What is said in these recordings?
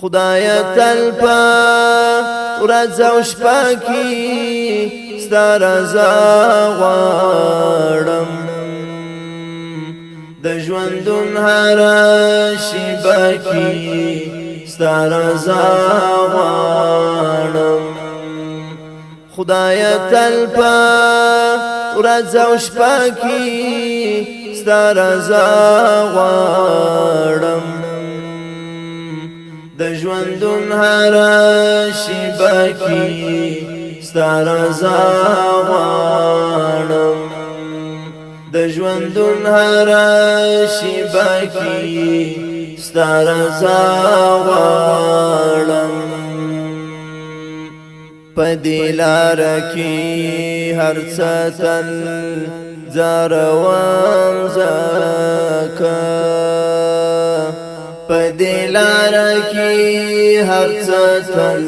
خدایا تل په ورځ او شپه کې ستا رضا غواړم د ژوندون هره شېبه کې ستا رضا غواړم خدایا تل په ورځ او شپه کې ستا رضا غواړم د ژوندون هره شېبه کې ستا رضا غواړم د ژوندون هره شېبه کې ستا رضا غواړم په دې لاره کې هر څه تل زاروم زکه په دې لاره کې هر څه تل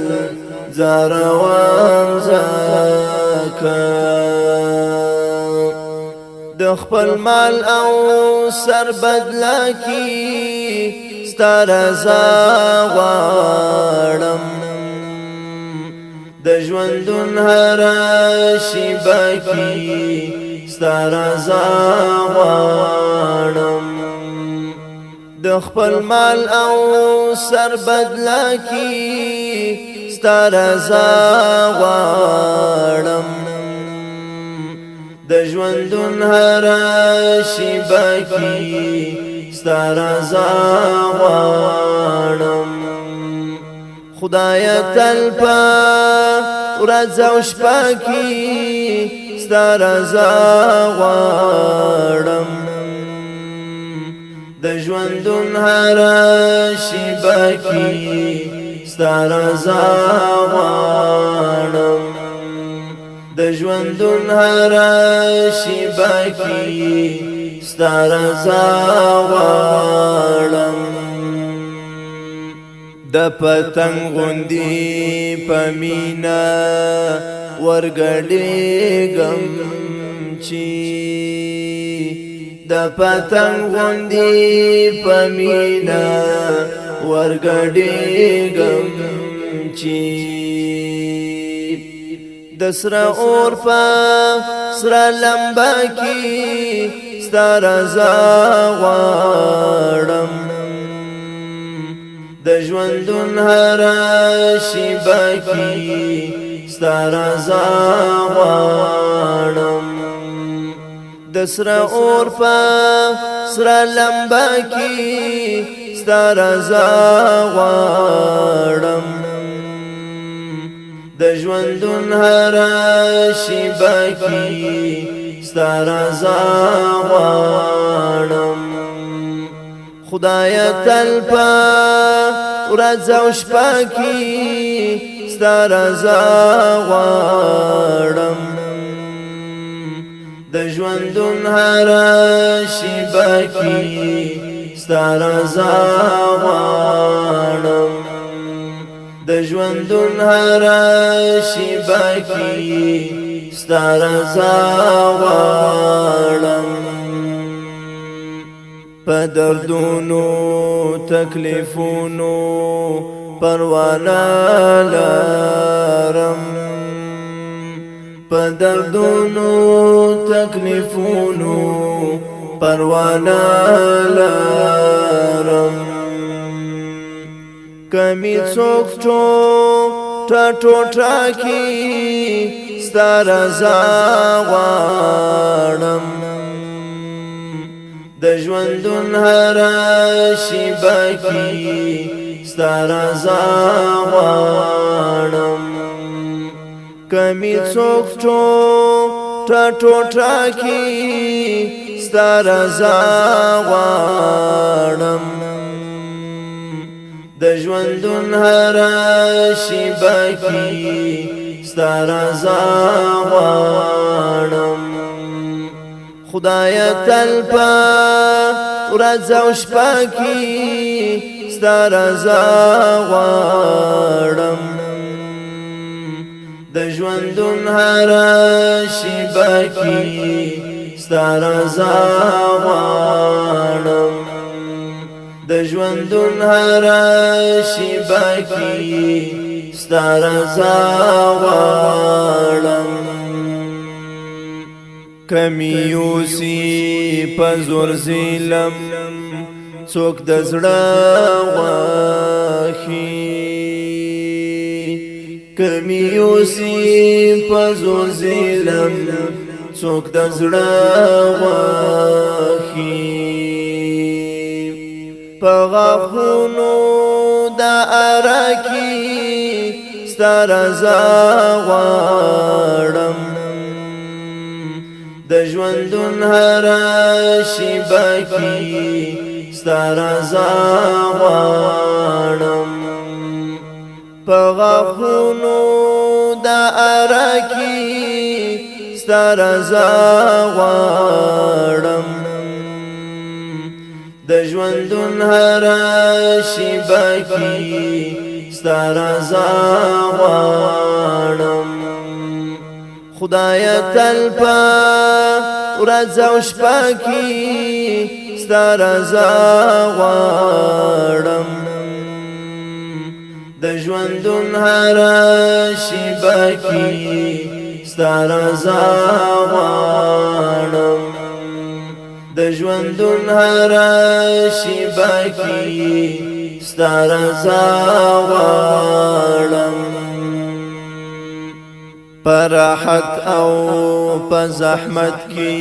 زاروم زکه د خپل مال او سر بدله کې ستا رضا غواړم د ژوندون هره شېبه کې ستا رضا غواړم د خپل مال او سر بدله کې ستا رضا غواړم د ژوندون هره شېبه کې ستا رضا غواړم خدایا تل په ورځ او شپه کې ستا رضا غواړم د ژوندون هره شېبه کې ستا رضا غواړم د ژوندون هره شېبه کې ستا رضا غواړم د پتنګ غوندې په مینا ورګډېږم چې د پتنګ غوندې په مینا ورګډېږم چې د سره اور په سره لمبه کې ستا رضا غواړم د ژوندون هره شېبه کې ستا رضا غواړم د سره اور په سره لمبه کې ستا رضا غواړم د ژوندون هره شېبه کې ستا رضا غواړم خدایا تل په ورځ او شپه کې ستا رضا غواړم د ژوندون هره شېبه کې ستا رضا غواړم د ژوندون هره شېبه کې ستا رضا غواړم په دردونو تکلیفونو پروانه لرم په دردونو تکلیفونو پروانه لرم کمی څوک ټوټه کې ستا رضا غواړم د ژوندون هره شېبه کې ستا رضا غواړم کمی څوک ټوټه کې ستا رضا غواړم د ژوندون هره شېبه کې ستا رضا غواړم خدایا تل په ورځ او شپه کې ستا رضا غواړم د ژوندون هره شېبه کې ستا رضا غواړم د ژوندون هر شیبه کې ستا رضا غواړم کمی یوسی په زور ظلم څوک د زړه غواخي کمی یوسی په زور ظلم څوک د زړه غواخي په غاښونو د ارکي ستا رضا غواړم د ژوندون هر شیبه کې ستا رضا غواړم په غاښونو د ارکي ستا رضا غواړم د ژوندون هر شیبه کې ستا رضا غواړم خدای تل په ورځ او شپه کې ستا رضا غواړم د ژوندون هر شیبه کې ستا رضا غواړم د ژوندون هر شیبه کې ستا رضا غواړم پر راحت او په زحمت کې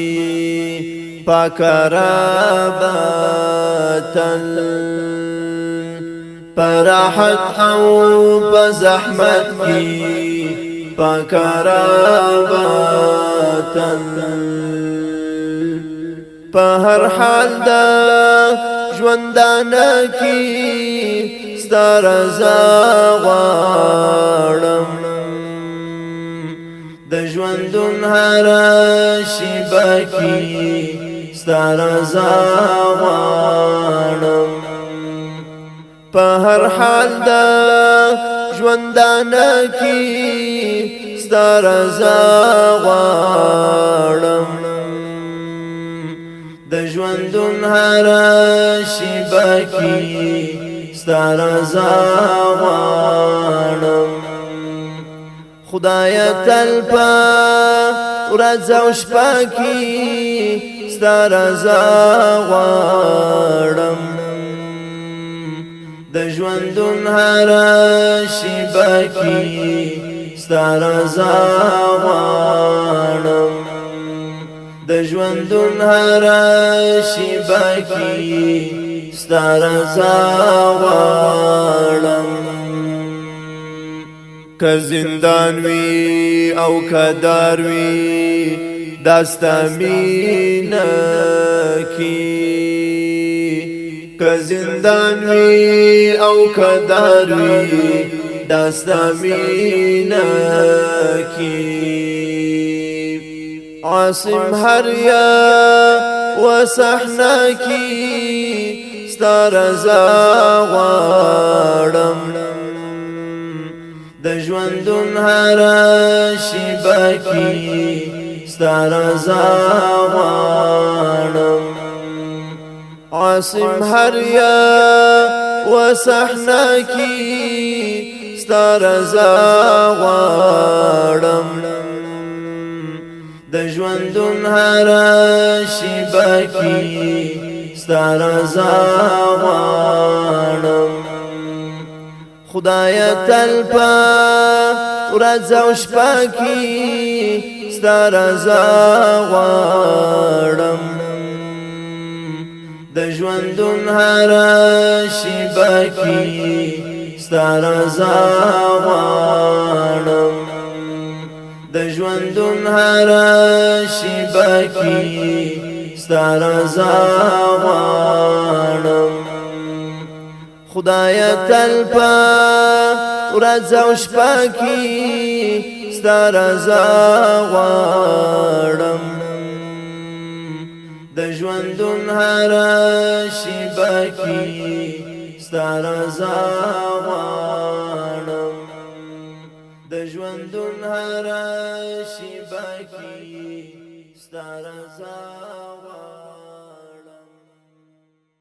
پاک رابطل پر راحت او په زحمت کې پاک رابطل په هر حال د ژوندانه کې ستا رضا غواړم د ژوندون هر شیبه کې ستا رضا غواړم په هر حال د ژوندانه کې ستا رضا غواړم د ژوندون هر شیبه کې ستا رضا غواړم خدای تل په ورځ او شپه کې ستا رضا غواړم د ژوندون هر شیبه کې ستا رضا غواړم د ژوندون هر شیبه کې ستا رضا غواړم که زندان وی او کدار وی داستا مینه کی که زندان وی او کدار وی داستا مینه کی عاصم هر یا و صحنه کی ستا رضا غواړم د ژوندون هر شیبه کې ستا رضا غواړم عاصم هر یا و صحنه کې ستا رضا غواړم د ژوندون هر شیبه کې ستا رضا غواړم خدای تل په ورځ او شپه کې ستا رضا غواړم د ژوندون هر شیبه کې ستا رضا غواړم د ژوندون هر شیبه کې ستا رضا غواړم خدای تل په ورځ او شپه کې ستا رضا غواړم د ژوندون هر شیبه کې ستا رضا غواړم د ژوندون هر شیبه کې ستا رضا